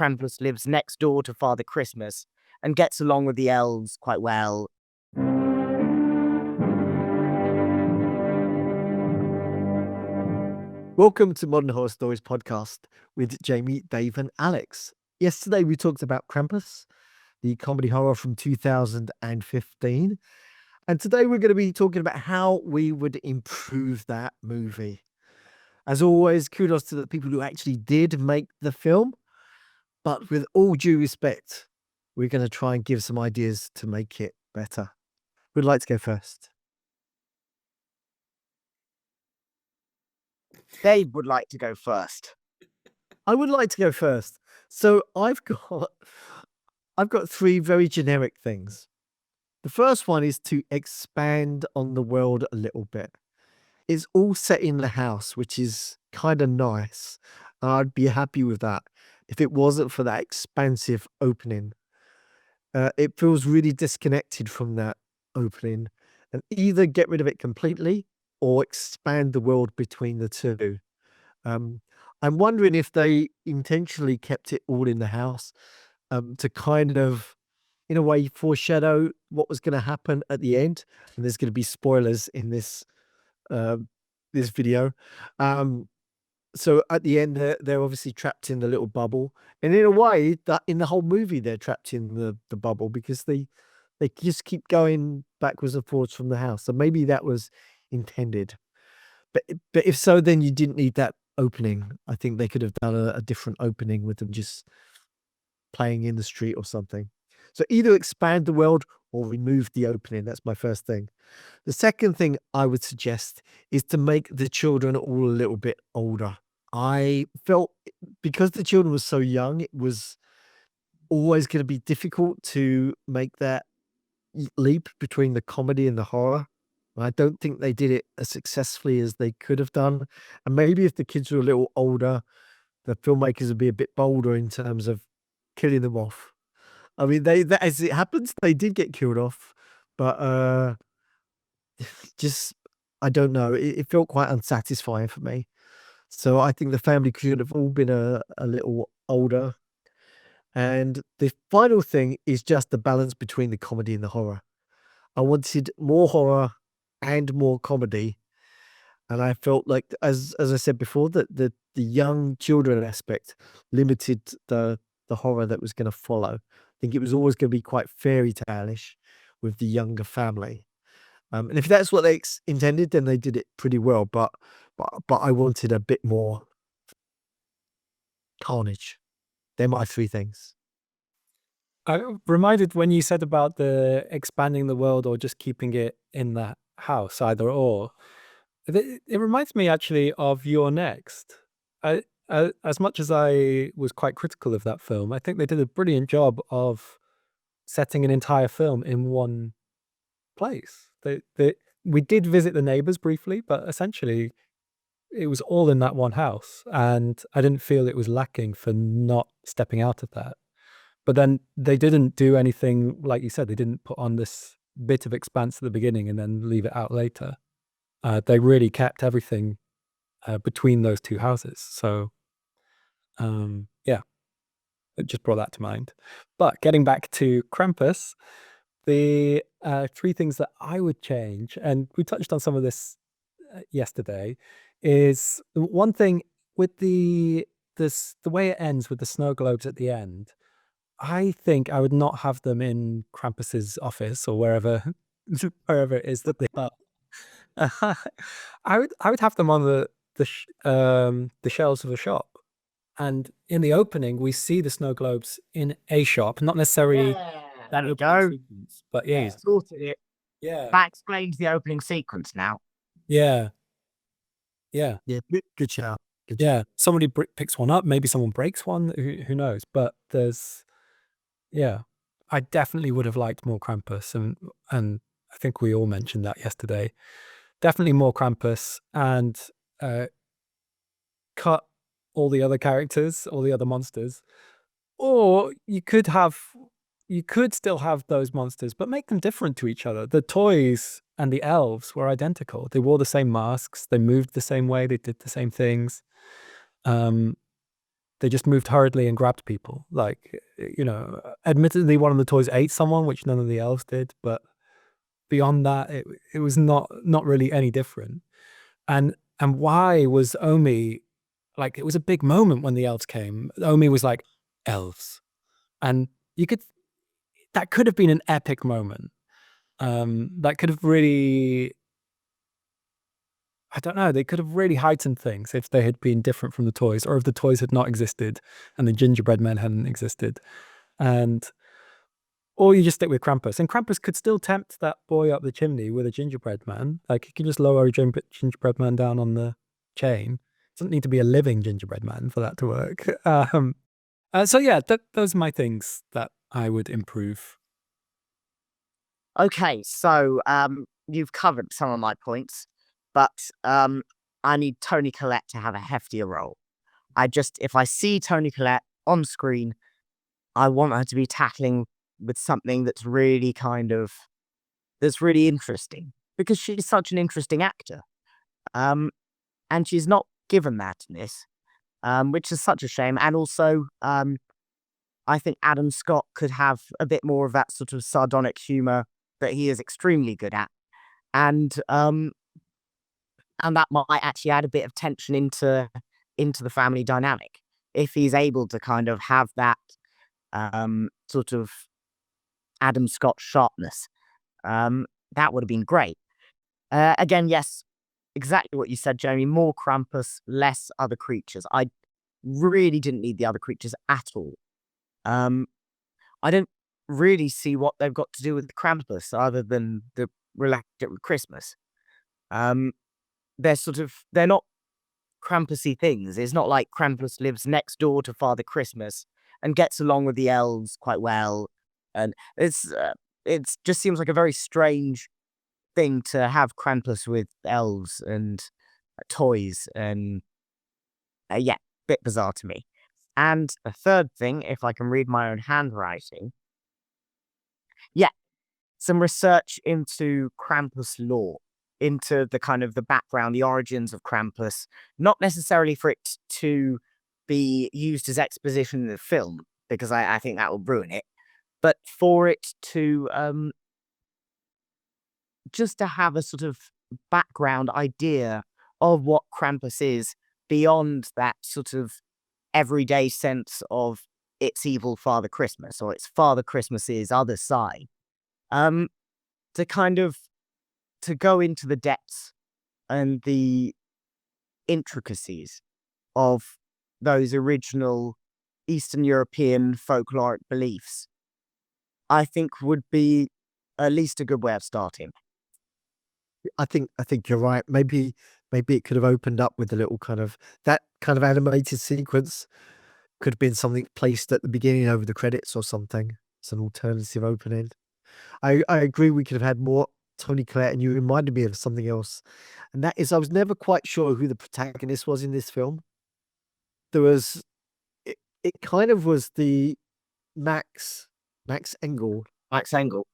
Krampus lives next door to Father Christmas and gets along with the elves quite well. Welcome to Modern Horror Stories podcast with Jamie, Dave, and Alex. Yesterday we talked about Krampus, the comedy horror from 2015. And today we're going to be talking about how we would improve that movie. As always, kudos to the people who actually did make the film. But with all due respect, we're going to try and give some ideas to make it better. Who'd like to go first? Dave would like to go first. I would like to go first. So I've got three very generic things. The first one is to expand on the world a little bit. It's all set in the house, which is kind of nice. I'd be happy with that if it wasn't for that expansive opening. It feels really disconnected from that opening, and either get rid of it completely or expand the world between the two. I'm wondering if they intentionally kept it all in the house to kind of, in a way, foreshadow what was going to happen at the end. And there's going to be spoilers in this video. So at the end, they're obviously trapped in the little bubble, and in a way, that in the whole movie, they're trapped in the bubble because they just keep going backwards and forwards from the house. So maybe that was intended. But if so, then you didn't need that opening. I think they could have done a different opening with them just playing in the street or something. So either expand the world or remove the opening. That's my first thing. The second thing I would suggest is to make the children all a little bit older. I felt because the children were so young, it was always going to be difficult to make that leap between the comedy and the horror. I don't think they did it as successfully as they could have done. And maybe if the kids were a little older, the filmmakers would be a bit bolder in terms of killing them off. I mean, as it happens, they did get killed off, but just, I don't know. It felt quite unsatisfying for me. So I think the family could have all been a little older. And the final thing is just the balance between the comedy and the horror. I wanted more horror and more comedy. And I felt like, as I said before, that the young children aspect limited the horror that was going to follow. I think it was always going to be quite fairy tale-ish with the younger family. And if that's what they intended, then they did it pretty well. But I wanted a bit more carnage. They're my three things. I reminded when you said about the expanding the world or just keeping it in that house, either or. It reminds me actually of You're Next. As much as I was quite critical of that film, I think they did a brilliant job of setting an entire film in one place. We did visit the neighbors briefly, but essentially it was all in that one house, and I didn't feel it was lacking for not stepping out of that. But then they didn't do anything, like you said, they didn't put on this bit of expanse at the beginning and then leave it out later. They really kept everything between those two houses. So, yeah, it just brought that to mind. But getting back to Krampus, the three things that I would change, and we touched on some of this yesterday, is one thing with the way it ends with the snow globes at the end. I think I would not have them in Krampus's office or wherever it is that they are. I would have them on the shelves of a shop, and in the opening we see the snow globes in a shop, not necessarily There we opening go. sequence, but yeah, Sorted it. yeah, That explains the opening sequence now. yeah. Yeah, good shout. Yeah, somebody picks one up, maybe someone breaks one, who knows? But I definitely would have liked more Krampus, and I think we all mentioned that yesterday. Definitely more Krampus, and cut all the other characters, all the other monsters. Or you could still have those monsters, but make them different to each other. The toys and the elves were identical. They wore the same masks, they moved the same way, they did the same things. they just moved hurriedly and grabbed people. Like, admittedly, one of the toys ate someone, which none of the elves did, but beyond that, it was not really any different. And why was Omi like? It was a big moment when the elves came. Omi was like, elves, and that could have been an epic moment. That could have really, I don't know, they could have really heightened things if they had been different from the toys, or if the toys had not existed and the gingerbread men hadn't existed. Or you just stick with Krampus. And Krampus could still tempt that boy up the chimney with a gingerbread man. Like, he can just lower a gingerbread man down on the chain. It doesn't need to be a living gingerbread man for that to work. So yeah, those are my things that I would improve. Okay, so you've covered some of my points, but I need Toni Collette to have a heftier role. If I see Toni Collette on screen, I want her to be tackling with something that's really interesting, because she's such an interesting actor. And she's not given that in this, which is such a shame. And also, I think Adam Scott could have a bit more of that sort of sardonic humor that he is extremely good at. And that might actually add a bit of tension into the family dynamic, if he's able to kind of have that sort of Adam Scott sharpness. That would have been great. Again, yes, exactly what you said, Jeremy. More Krampus, less other creatures. I really didn't need the other creatures at all. I don't really see what they've got to do with Krampus other than the relationship with Christmas. They're not Krampusy things. It's not like Krampus lives next door to Father Christmas and gets along with the elves quite well. And it just seems like a very strange thing to have Krampus with elves and toys, and yeah, bit bizarre to me. And a third thing, if I can read my own handwriting, yeah, some research into Krampus lore, into the kind of the background, the origins of Krampus, not necessarily for it to be used as exposition in the film, because I think that will ruin it, but for it to just to have a sort of background idea of what Krampus is, beyond that sort of everyday sense of it's evil Father Christmas, or it's Father Christmas's other side. To kind of to go into the depths and the intricacies of those original Eastern European folkloric beliefs, I think would be at least a good way of starting. I think you're right. Maybe it could have opened up with a little that kind of animated sequence. Could have been something placed at the beginning over the credits or something. It's an alternative opening. I agree we could have had more Toni Collette, and you reminded me of something else. And that is, I was never quite sure who the protagonist was in this film. There was, it kind of was the Max Engel. Max Engel.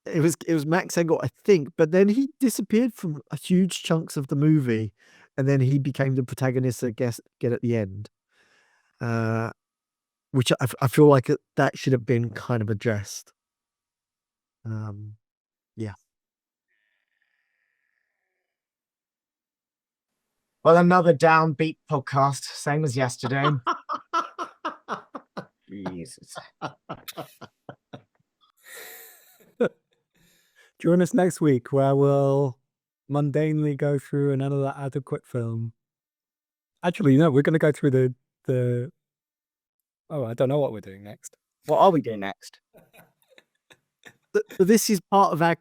It was Max Engel, I think, but then he disappeared from a huge chunks of the movie, and then he became the protagonist, I guess, get at the end. Which I feel like that should have been kind of addressed. Yeah. Well, another downbeat podcast, same as yesterday. Jesus. Join us next week, where we'll mundanely go through another adequate film. Actually, no, we're going to go through the. Oh, I don't know what we're doing next. What are we doing next? This is part of our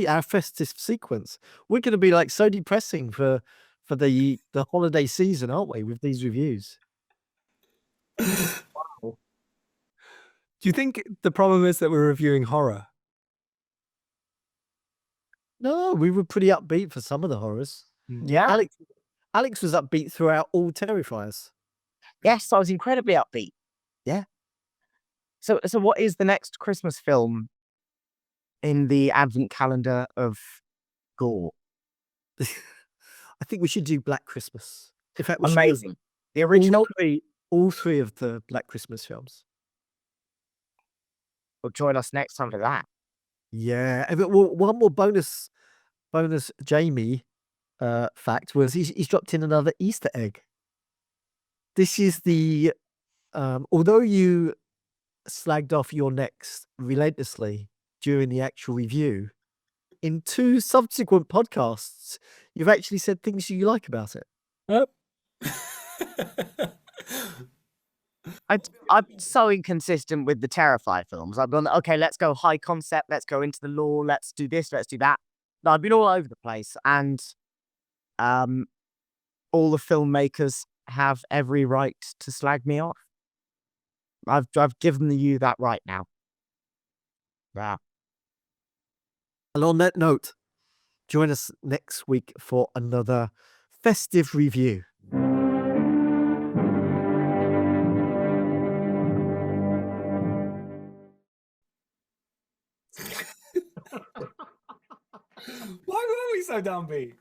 our festive sequence. We're going to be like so depressing for the holiday season, aren't we, with these reviews? Wow. Do you think the problem is that we're reviewing horror? No, we were pretty upbeat for some of the horrors. Yeah. Alex was upbeat throughout all Terrifiers. Yes, I was incredibly upbeat. Yeah. So what is the next Christmas film in the advent calendar of gore? I think we should do Black Christmas. In fact, Amazing. The original. all 3 of the Black Christmas films. Well, join us next time for that. Yeah. One more bonus Jamie fact was he's dropped in another Easter egg. This is the although you slagged off Your Next relentlessly during the actual review, in 2 subsequent podcasts, you've actually said things you like about it. Oh. I'm so inconsistent with the Terrifier films. I've gone, okay, let's go high concept, let's go into the lore, let's do this, let's do that. No, I've been all over the place, and all the filmmakers have every right to slag me off. I've given you that right now. Wow. And on that note, join us next week for another festive review. Why were we so downbeat?